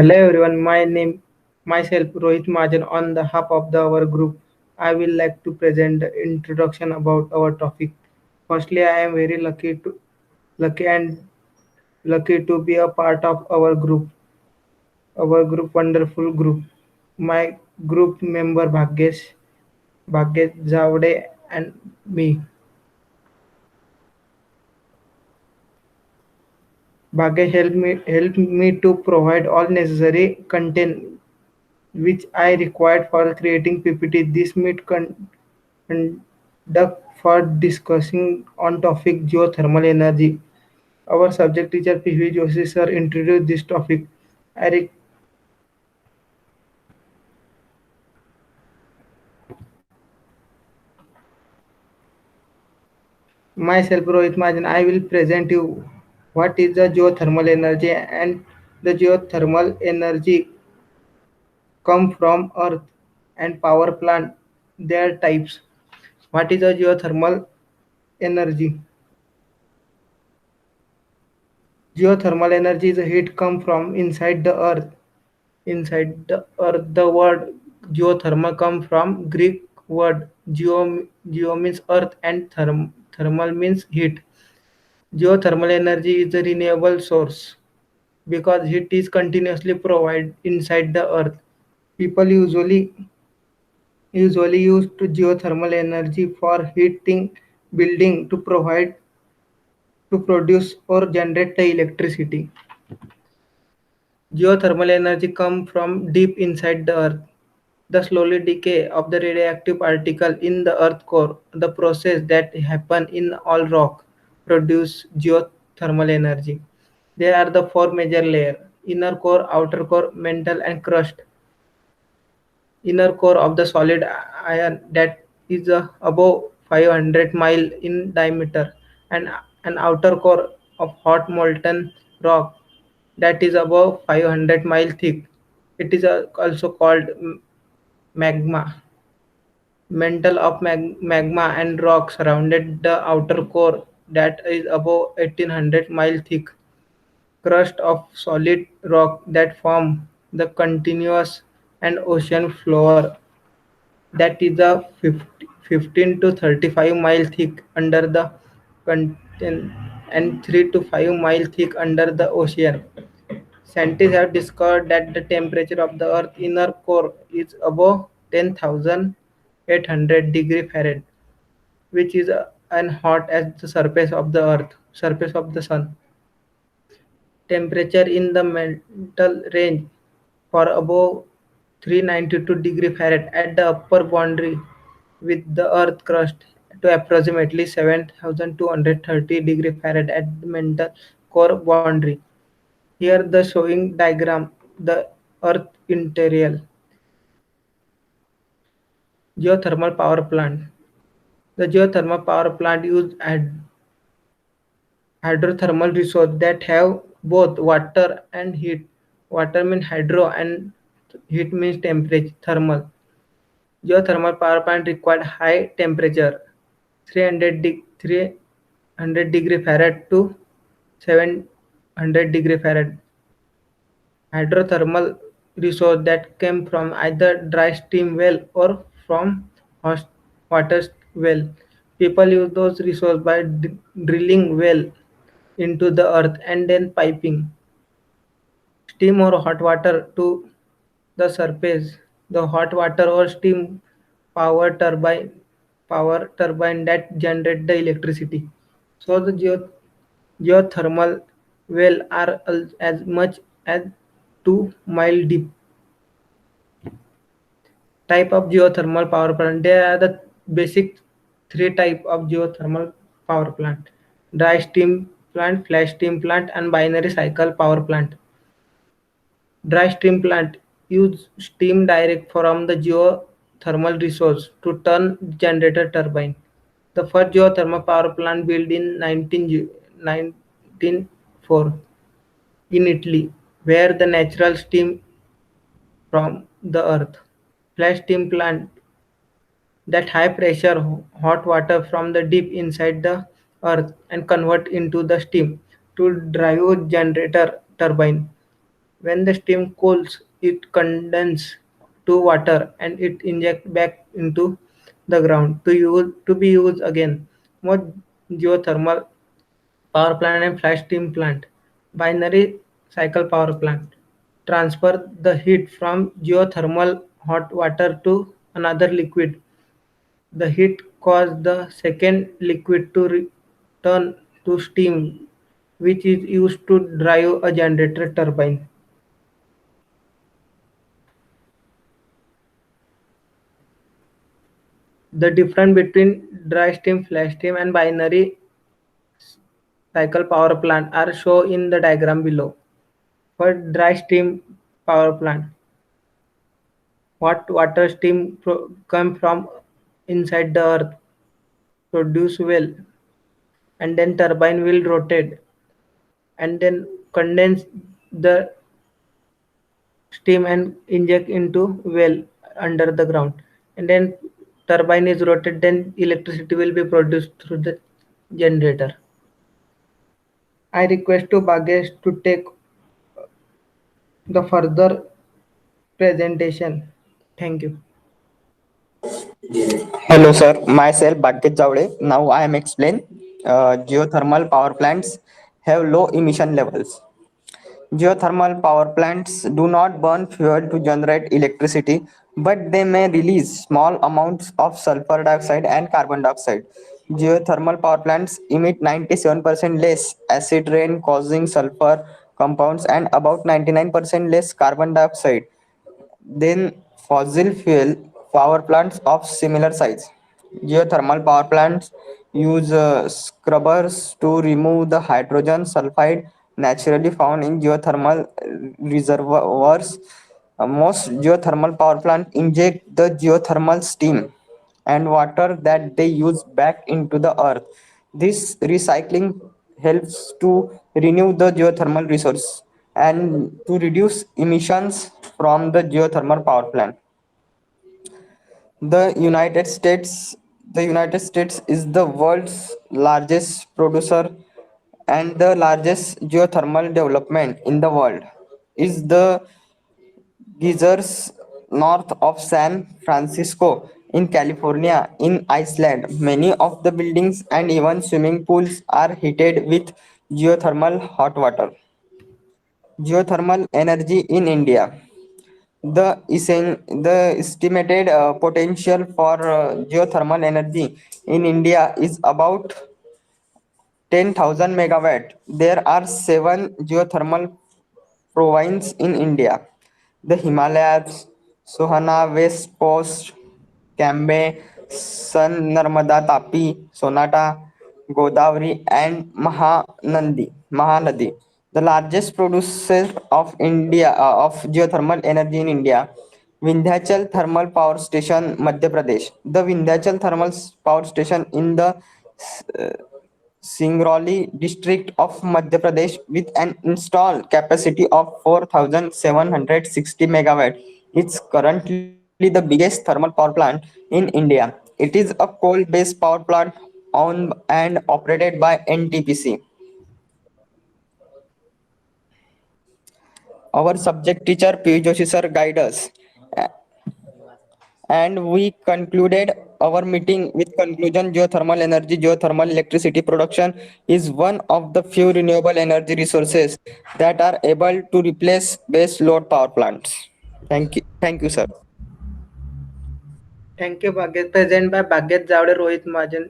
Hello everyone, myself Rohit Majan on behalf of our group. I will like to present the introduction about our topic. Firstly, I am very lucky to be a part of our group wonderful group. My group member Bhagyesh Javade and me. Bhagyesh helped me to provide all necessary content which I required for creating PPT. This meet conduct for discussing on topic geothermal energy. Our subject teacher P.V. Joshi sir introduced this topic. I re- Myself Rohit Majan, I will present you what is the geothermal energy and the geothermal energy come from earth and power plant. Their types. What is a geothermal energy? Geothermal energy is a heat come from inside the earth. Inside the earth, the word geothermal comes from Greek word geo means earth and thermal means heat. Geothermal energy is a renewable source because heat is continuously provided inside the earth. People usually use to geothermal energy for heating building to produce or generate the electricity. Geothermal energy comes from deep inside the earth. The slowly decay of the radioactive particle in the earth core, the process that happen in all rock, produce geothermal energy. There are the four major layers: inner core, outer core, mantle and crust. Inner core of the solid iron that is above 500 mile in diameter, and an outer core of hot molten rock that is above 500 mile thick. It is also called magma. Mantle of magma and rock surrounded the outer core that is above 1800 mile thick. Crust of solid rock that form the continuous and ocean floor that is a 15 to 35 mile thick under the content and 3 to 5 mile thick under the ocean. Scientists have discovered that the temperature of the Earth's inner core is above 10,800 degree Fahrenheit, which is as hot as the surface of the sun. Temperature in the mental range for above 392 degree Fahrenheit at the upper boundary with the Earth crust to approximately 7,230 degree Fahrenheit at the mental core boundary. Here the showing diagram the Earth interior geothermal power plant. The geothermal power plant use hydrothermal resources that have both water and heat. Water means hydro and heat means temperature thermal. Geothermal power plant require high temperature 300 degree Fahrenheit to 700 degree Fahrenheit. Hydrothermal resource that came from either dry steam well or from hot water well. People use those resources by drilling well into the earth and then piping steam or hot water to the surface. The hot water or steam power turbine power turbine that generate the electricity. So the geothermal well are as much as 2 mile deep. Type of geothermal power plant. There are the basic three type of geothermal power plant: dry steam plant, flash steam plant, and binary cycle power plant. Dry steam plant use steam direct from the geothermal resource to turn generator turbine. The first geothermal power plant built in 1904 in Italy, where the natural steam from the earth. Flash steam plant that high pressure hot water from the deep inside the earth and convert into the steam to drive generator turbine. When the steam cools, it condenses to water and it injects back into the ground to be used again. Most geothermal power plant and flash steam plant, binary cycle power plant, transfer the heat from geothermal hot water to another liquid. The heat causes the second liquid to return to steam, which is used to drive a generator turbine. The difference between dry steam, flash steam, and binary cycle power plant are shown in the diagram below. For dry steam power plant, hot water steam come from inside the earth, produce well, and then turbine will rotate and then condense the steam and inject into well under the ground, and then turbine is rotated, then electricity will be produced through the generator. I request to Bhagesh to take the further presentation. Thank you. Hello, sir. Myself, Bhagyat Javade. Now I am explain. Geothermal power plants have low emission levels. Geothermal power plants do not burn fuel to generate electricity, but they may release small amounts of sulfur dioxide and carbon dioxide. Geothermal power plants emit 97% less acid rain causing sulfur compounds and about 99% less carbon dioxide than fossil fuel power plants of similar size. Geothermal power plants use scrubbers to remove the hydrogen sulfide naturally found in geothermal reservoirs. Most geothermal power plants inject the geothermal steam and water that they use back into the earth. This recycling helps to renew the geothermal resource and to reduce emissions from the geothermal power plant. The United States the United States is the world's largest producer and the largest geothermal development in the world is the geysers north of San Francisco in California. In Iceland, many of the buildings and even swimming pools are heated with geothermal hot water. Geothermal energy in India. The estimated potential for geothermal energy in India is about 10,000 megawatt. There are seven geothermal provinces in India: the Himalayas, Sohana West Coast, Cambe, San Narmada Tapi, Sonata, Godavari, and Mahanadi. The largest producer of India of geothermal energy in India, Vindhyachal Thermal Power Station, Madhya Pradesh. The Vindhyachal Thermal Power Station in the Singrauli district of Madhya Pradesh with an installed capacity of 4,760 megawatt. It's currently the biggest thermal power plant in India. It is a coal-based power plant owned and operated by NTPC. Our subject teacher P. Joshi sir guide us. And we concluded our meeting with conclusion: geothermal energy, geothermal electricity production is one of the few renewable energy resources that are able to replace base load power plants. Thank you, sir. Thank you, Bhagesh. Present by Bhagesh Javade, Rohit Mahajan,